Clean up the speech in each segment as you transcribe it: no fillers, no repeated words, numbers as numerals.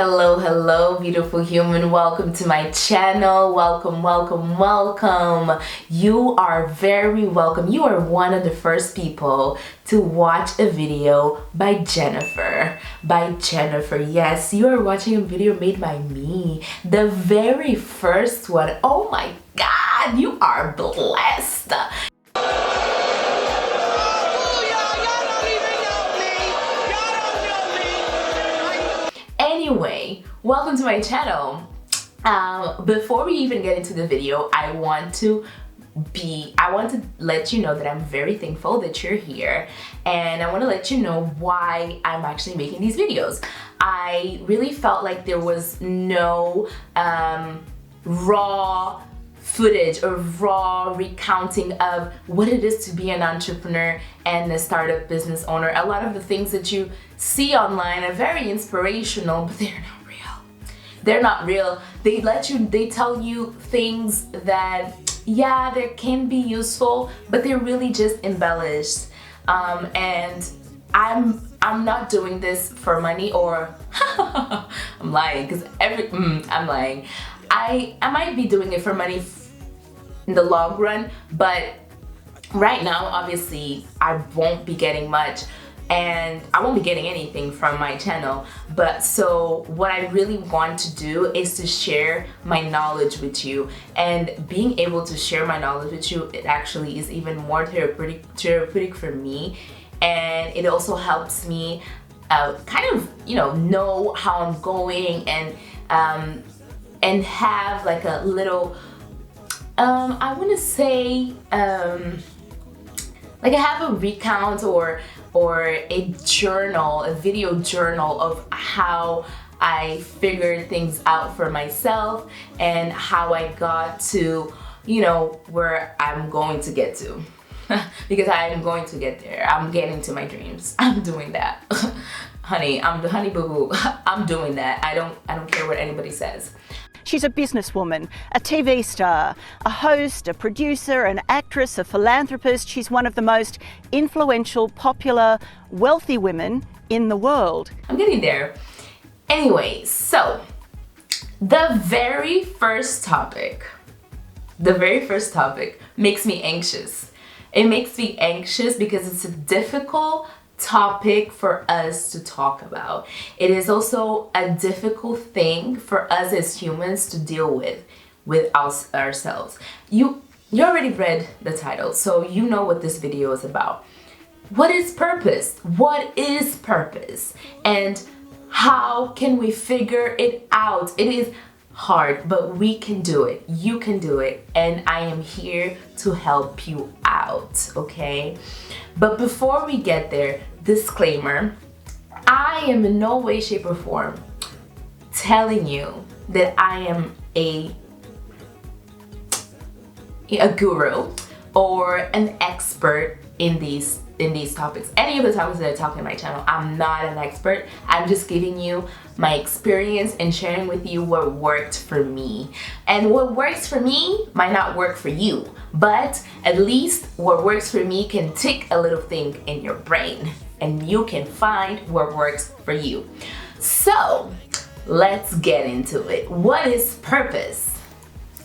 Hello, beautiful human. Welcome to my channel. Welcome. You are very welcome. You are one of the first people to watch a video by Jennifer. Yes, you are watching a video made by me. The very first one. Oh my God, you are blessed. Anyway, welcome to my channel. Before we even get into the video, I want to let you know that I'm very thankful that you're here, and I want to let you know why I'm actually making these videos. I really felt like there was no raw footage or raw recounting of what it is to be an entrepreneur and a startup business owner. A lot of the things that you see online are very inspirational, but they're not real. They're not real. They tell you things that, yeah, they can be useful, but they're really just embellished. And I'm not doing this for money, or I'm lying, because I'm lying. I might be doing it for money in the long run, but right now, obviously, I won't be getting much, and I won't be getting anything from my channel. But so what I really want to do is to share my knowledge with you, and being able to share my knowledge with you, it actually is even more therapeutic for me, and it also helps me kind of, know how I'm going, and have like a little I want to say like I have a recount or a journal, a video journal of how I figured things out for myself and how I got to, where I'm going to get to. Because I'm going to get there. I'm getting to my dreams. I'm doing that. Honey, honey boo boo. I'm doing that. I don't care what anybody says. She's a businesswoman, a TV star, a host, a producer, an actress, a philanthropist. She's one of the most influential, popular, wealthy women in the world. I'm getting there. Anyway, so the very first topic makes me anxious. It makes me anxious because it's a difficult topic for us to talk about. It is also a difficult thing for us as humans to deal with ourselves. You already read the title, so you know what this video is about. What is purpose? What is purpose? And how can we figure it out? It is hard, but we can do it. You can do it, and I am here to help you out, okay? But before we get there, disclaimer, I am in no way, shape, or form telling you that I am a guru or an expert in these topics. Any of the topics that I talk in my channel, I'm not an expert. I'm just giving you my experience and sharing with you what worked for me. And what works for me might not work for you, but at least what works for me can tick a little thing in your brain, and you can find what works for you. So let's get into it. What is purpose?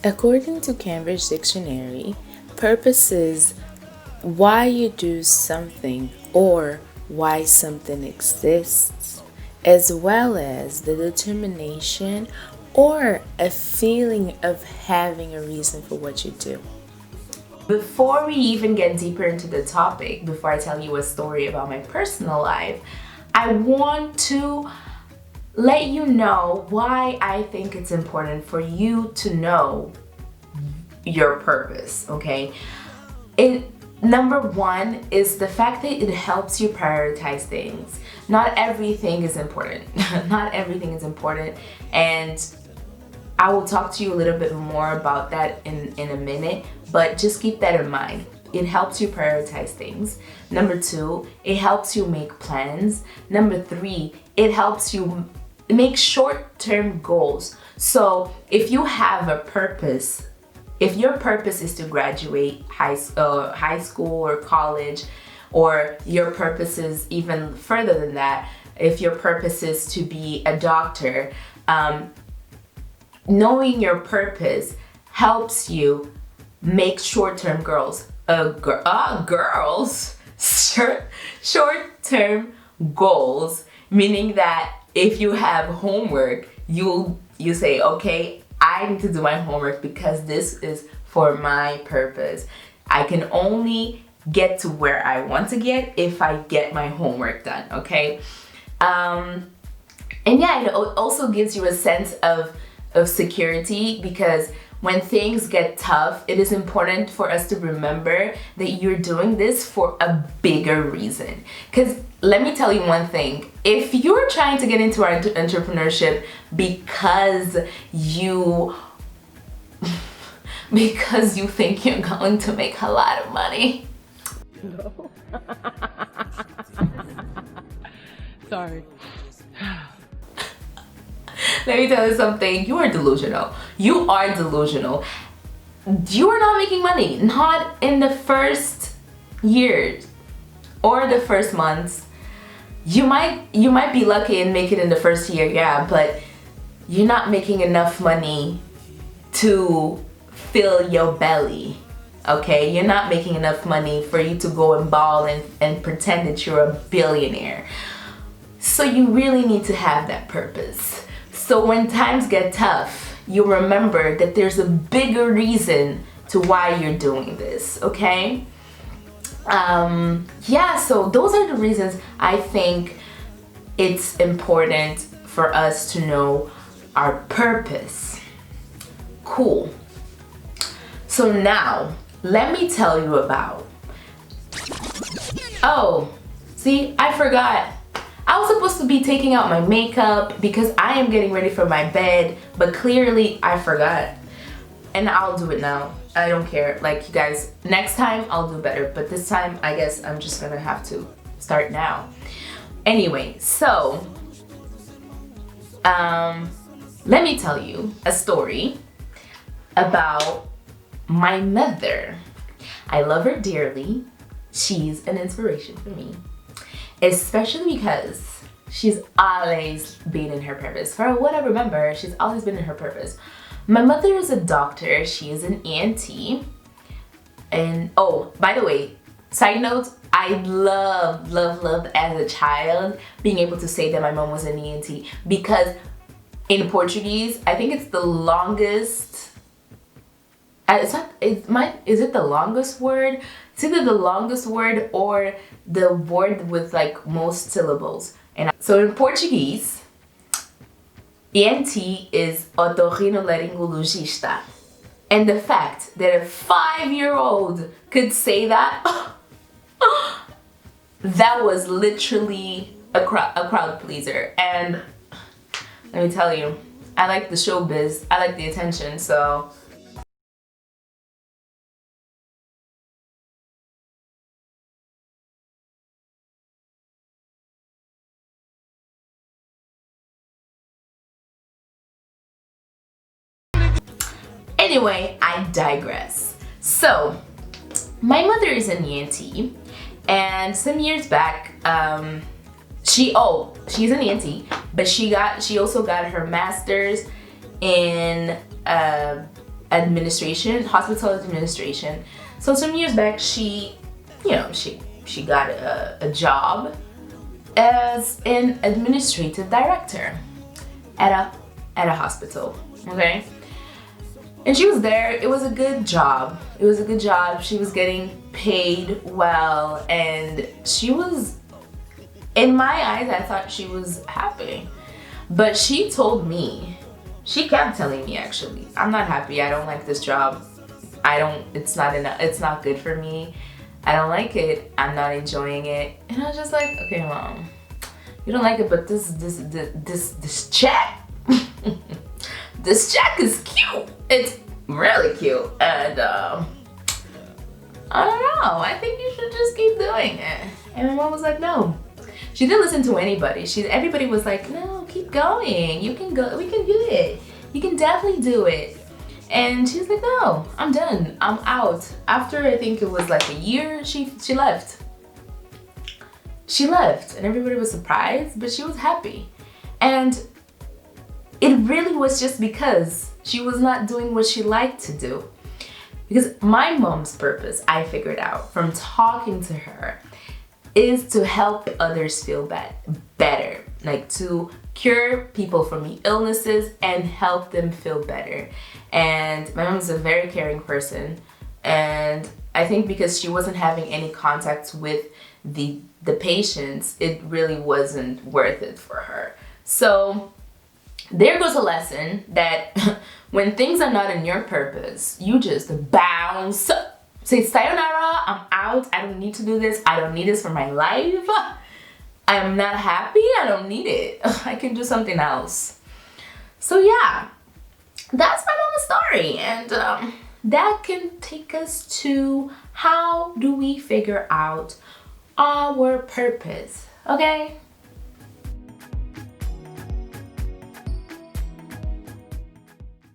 According to Cambridge Dictionary, purpose is why you do something or why something exists, as well as the determination or a feeling of having a reason for what you do. Before we even get deeper into the topic, before I tell you a story about my personal life, I want to let you know why I think it's important for you to know your purpose, okay? Number one is the fact that it helps you prioritize things. Not everything is important. Not everything is important, and I will talk to you a little bit more about that in a minute, but just keep that in mind. It helps you prioritize things. Number two, it helps you make plans. Number three, it helps you make short-term goals. So if you have a purpose, if your purpose is to graduate high school or college, or your purpose is even further than that, if your purpose is to be a doctor, knowing your purpose helps you make short-term short-term goals, meaning that if you have homework, you say, okay, I need to do my homework because this is for my purpose. I can only get to where I want to get if I get my homework done, okay? And yeah, it also gives you a sense of security, because when things get tough, it is important for us to remember that you're doing this for a bigger reason. Because let me tell you one thing, if you're trying to get into entrepreneurship because you think you're going to make a lot of money. No. Sorry. Let me tell you something, you are delusional. You are delusional. You are not making money, not in the first years or the first months. You might be lucky and make it in the first year, yeah, but you're not making enough money to fill your belly, okay? You're not making enough money for you to go and ball and pretend that you're a billionaire. So you really need to have that purpose. So when times get tough, you remember that there's a bigger reason to why you're doing this, okay? Yeah, so those are the reasons I think it's important for us to know our purpose. Cool. So now, let me tell you about... Oh, see, I forgot. I was supposed to be taking out my makeup because I am getting ready for my bed, but clearly I forgot. And I'll do it now. I don't care. Like, you guys, next time I'll do better, but this time I guess I'm just gonna have to start now. Anyway, so let me tell you a story about my mother. I love her dearly. She's an inspiration for me, especially because she's always been in her purpose. For what I remember, she's always been in her purpose. My mother is a doctor. She is an ENT. And oh, by the way, side note, I loved as a child being able to say that my mom was an ENT, because in Portuguese, I think it's the longest, is it the longest word? It's either the longest word or the word with like most syllables. And so in Portuguese, ENT is otorrinolaringologista. And the fact that a 5-year-old could say that, that was literally a crowd pleaser. And let me tell you, I like the showbiz, I like the attention, so. Anyway, I digress. So, my mother is an ENT, and some years back, she's an ENT, but she also got her master's in administration, hospital administration. So some years back, she got a job as an administrative director at a hospital. Okay. And she was there. It was a good job. She was getting paid well, and she was, in my eyes, I thought she was happy. But she told me, she kept telling me actually, I'm not happy. I don't like this job. It's not good for me. I don't like it. I'm not enjoying it. And I was just like, okay, Mom, you don't like it, but this check. This check is cute. It's really cute, and I don't know. I think you should just keep doing it. And my mom was like, no. She didn't listen to anybody. Everybody was like, no, keep going. You can go. We can do it. You can definitely do it. And she's like, no, I'm done. I'm out. After I think it was like a year, she left. she left and everybody was surprised, but she was happy. And it really was just because she was not doing what she liked to do. Because my mom's purpose, I figured out from talking to her, is to help others feel better, like to cure people from illnesses and help them feel better. And my mom is a very caring person, and I think because she wasn't having any contact with the patients, it really wasn't worth it for her. So there goes a lesson that when things are not in your purpose, you just bounce, say sayonara, I'm out, I don't need to do this, I don't need this for my life, I'm not happy, I don't need it, I can do something else. So yeah, that's my mama's story, and that can take us to how do we figure out our purpose, okay?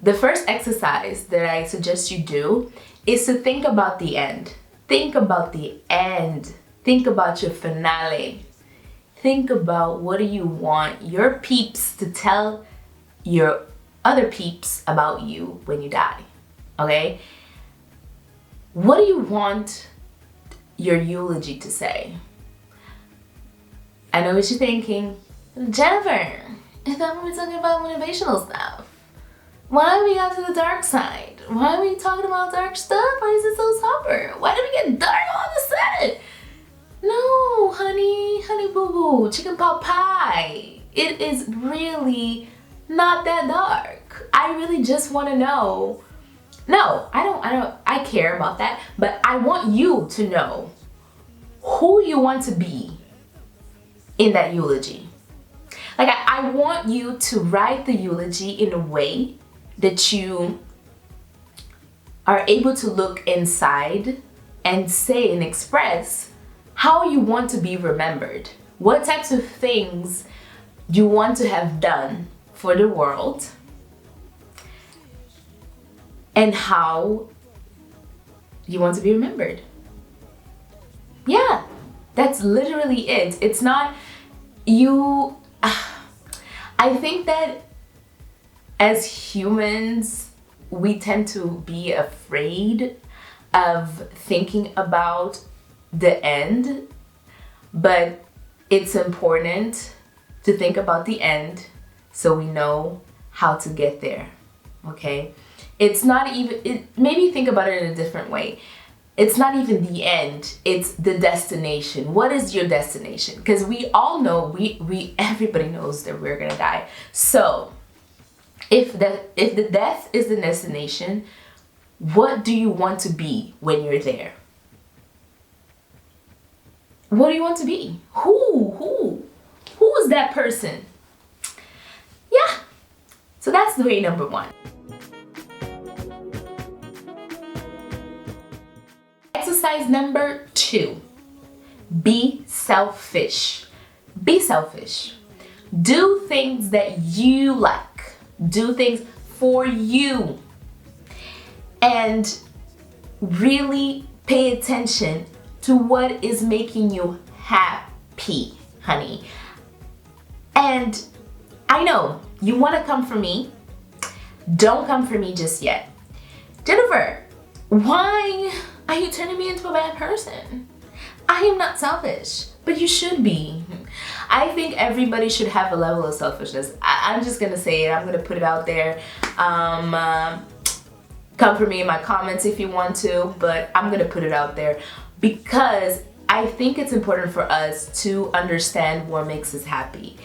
The first exercise that I suggest you do is to think about the end. Think about the end. Think about your finale. Think about what do you want your peeps to tell your other peeps about you when you die, okay? What do you want your eulogy to say? I know what you're thinking. Jennifer, I thought we were talking about motivational stuff. Why we got to the dark side? Why are we talking about dark stuff? Why is it so somber? Why did we get dark all of a sudden? No, honey boo boo, chicken pot pie. It is really not that dark. I really just want to know. No, I care about that, but I want you to know who you want to be in that eulogy. Like I want you to write the eulogy in a way that you are able to look inside and say and express how you want to be remembered. What types of things you want to have done for the world, and how you want to be remembered. Yeah, that's literally it. It's not you. I think that as humans, we tend to be afraid of thinking about the end, but it's important to think about the end so we know how to get there, okay? It's not even, maybe think about it in a different way. It's not even the end, it's the destination. What is your destination? Because we all know, everybody knows that we're gonna die. So if the death is the destination, what do you want to be when you're there? What do you want to be? Who is that person? Yeah, so that's the way number one. Exercise number 2, be selfish. Be selfish. Do things that you like. Do things for you. And really pay attention to what is making you happy, honey. And I know you want to come for me. Don't come for me just yet. Jennifer, why are you turning me into a bad person? I am not selfish, but you should be. I think everybody should have a level of selfishness. I'm just gonna say it, I'm gonna put it out there. Come for me in my comments if you want to, but I'm gonna put it out there because I think it's important for us to understand what makes us happy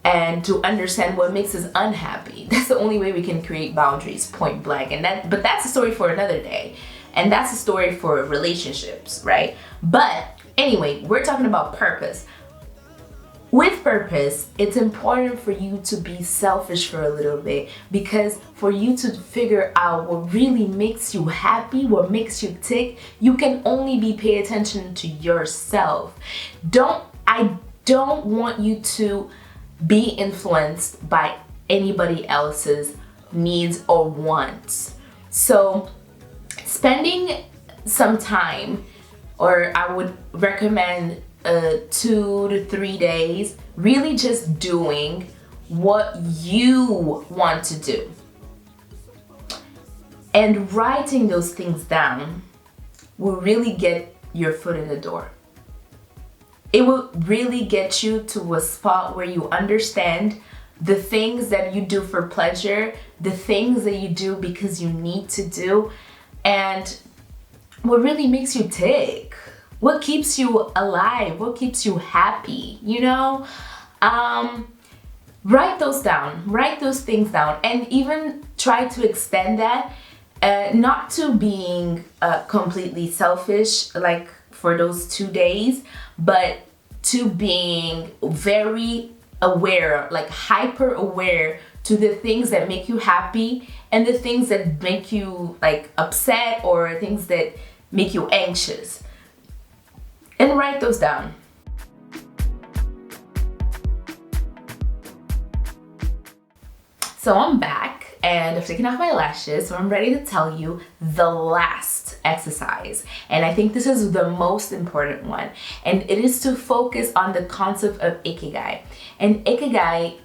and to understand what makes us unhappy. That's the only way we can create boundaries, point blank. But that's a story for another day. And that's a story for relationships, right? But anyway, we're talking about purpose. With purpose, it's important for you to be selfish for a little bit, because for you to figure out what really makes you happy, what makes you tick, you can only be paying attention to yourself. I don't want you to be influenced by anybody else's needs or wants. So spending some time, or I would recommend 2 to 3 days, really just doing what you want to do. And writing those things down will really get your foot in the door. It will really get you to a spot where you understand the things that you do for pleasure, the things that you do because you need to do, and what really makes you tick, what keeps you alive, what keeps you happy, you know? Write those down, write those things down, and even try to extend that, not to being completely selfish, like for those 2 days, but to being very aware, like hyper aware to the things that make you happy and the things that make you like upset or things that make you anxious. And write those down. So I'm back and I've taken off my lashes, so I'm ready to tell you the last exercise. And I think this is the most important one. And it is to focus on the concept of Ikigai. And Ikigai,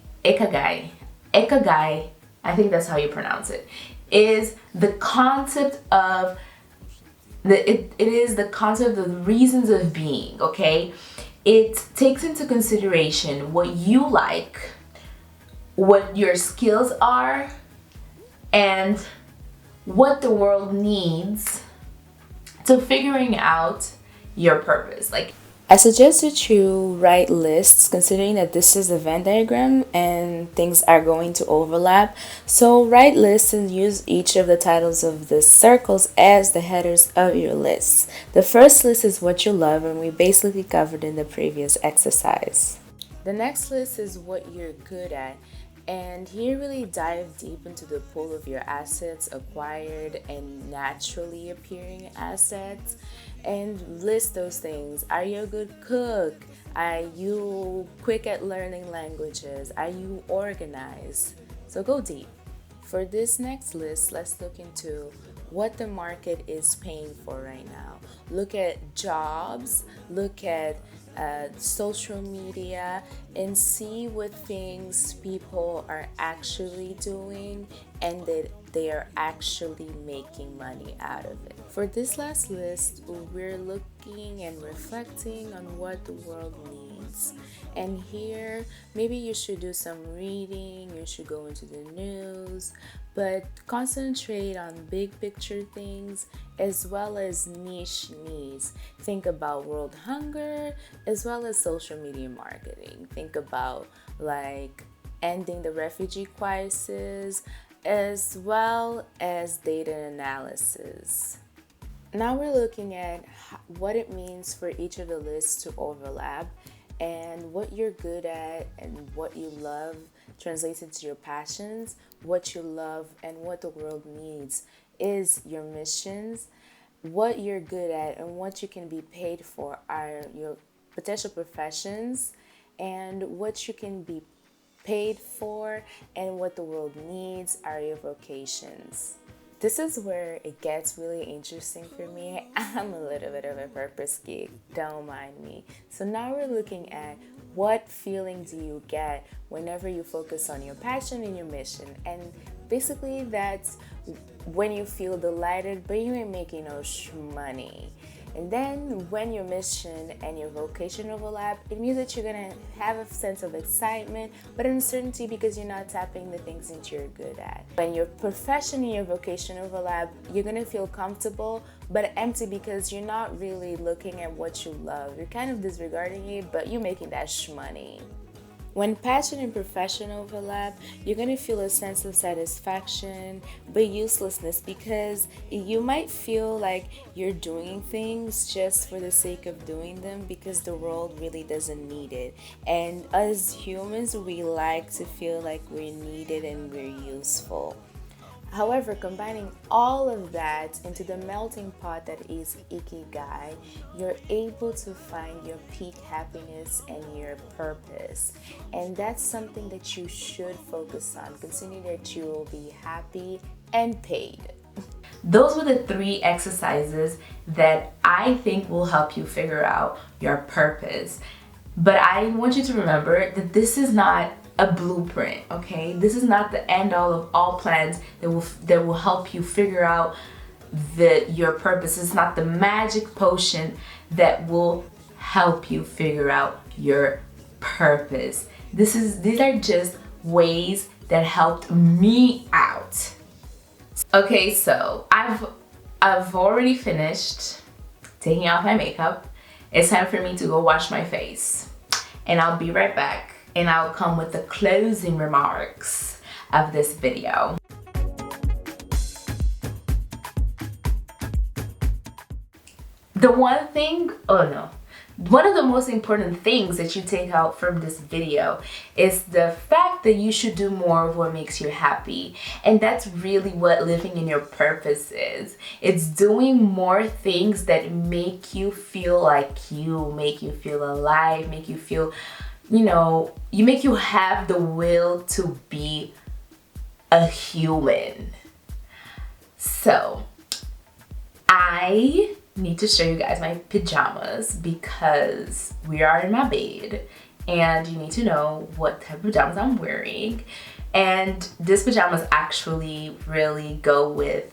I think that's how you pronounce it, is the concept of it is the concept of the reasons of being, okay? It takes into consideration what you like, what your skills are, and what the world needs to figuring out your purpose. Like, I suggest that you write lists, considering that this is a Venn diagram and things are going to overlap. So write lists and use each of the titles of the circles as the headers of your lists. The first list is what you love, and we basically covered in the previous exercise. The next list is what you're good at. And here really dive deep into the pool of your assets, acquired and naturally appearing assets, and list those things. Are you a good cook? Are you quick at learning languages? Are you organized? So go deep. For this next list, let's look into what the market is paying for right now. Look at jobs, look at social media, and see what things people are actually doing and that they are actually making money out of it. For this last list, we're looking and reflecting on what the world needs. And here, maybe you should do some reading, you should go into the news, but concentrate on big picture things as well as niche needs. Think about world hunger as well as social media marketing. Think about like ending the refugee crisis as well as data analysis. Now we're looking at what it means for each of the lists to overlap, and what you're good at and what you love translates into your passions. What you love and what the world needs is your missions. What you're good at and what you can be paid for are your potential professions, and what you can be paid for and what the world needs are your vocations. This is where it gets really interesting for me. I'm a little bit of a purpose geek, don't mind me. So now we're looking at what feeling do you get whenever you focus on your passion and your mission. And basically that's when you feel delighted, but you ain't making no money. And then when your mission and your vocation overlap, it means that you're gonna have a sense of excitement, but uncertainty because you're not tapping the things that you're good at. When your profession and your vocation overlap, you're gonna feel comfortable, but empty because you're not really looking at what you love. You're kind of disregarding it, but you're making that money. When passion and profession overlap, you're going to feel a sense of satisfaction but uselessness, because you might feel like you're doing things just for the sake of doing them because the world really doesn't need it. And as humans, we like to feel like we're needed and we're useful. However, combining all of that into the melting pot that is Ikigai, you're able to find your peak happiness and your purpose. And that's something that you should focus on, considering that you will be happy and paid. those were the 3 exercises that I think will help you figure out your purpose. But I want you to remember that this is not a blueprint, okay? This is not the end all of all plans that will help you figure out your purpose. It's not the magic potion that will help you figure out your purpose. These are just ways that helped me out. Okay, so I've already finished taking off my makeup. It's time for me to go wash my face. And I'll be right back, and I'll come with the closing remarks of this video. One of the most important things that you take out from this video is the fact that you should do more of what makes you happy. And that's really what living in your purpose is. It's doing more things that make you feel like you, make you feel alive, make you feel, make you have the will to be a human. So, I need to show you guys my pajamas because we are in my bed and you need to know what type of pajamas I'm wearing. And these pajamas actually really go with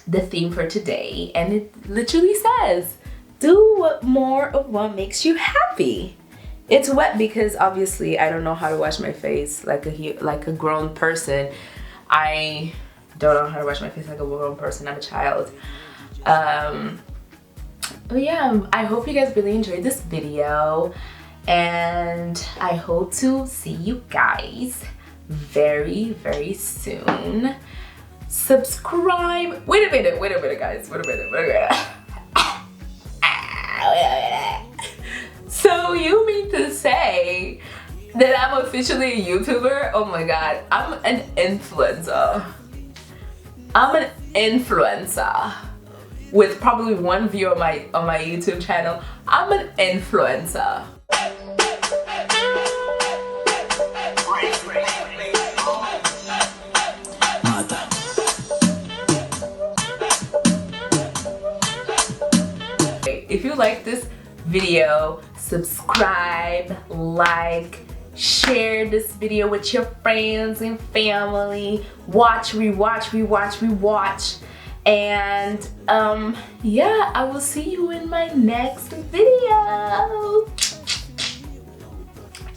the theme for today, and it literally says, do more of what makes you happy. It's wet because obviously I don't know how to wash my face like a grown person. I don't know how to wash my face like a grown person. I'm a child. But yeah, I hope you guys really enjoyed this video, and I hope to see you guys very, very soon. Subscribe. Wait a minute, guys. Wait a minute. So you mean to say that I'm officially a YouTuber? Oh my god, I'm an influencer. I'm an influencer with probably 1 view on my YouTube channel. I'm an influencer. If you like this video, subscribe, like, share this video with your friends and family. Watch, rewatch. And yeah, I will see you in my next video.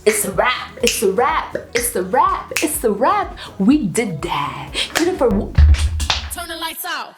It's a wrap. We did that. Turn the lights off.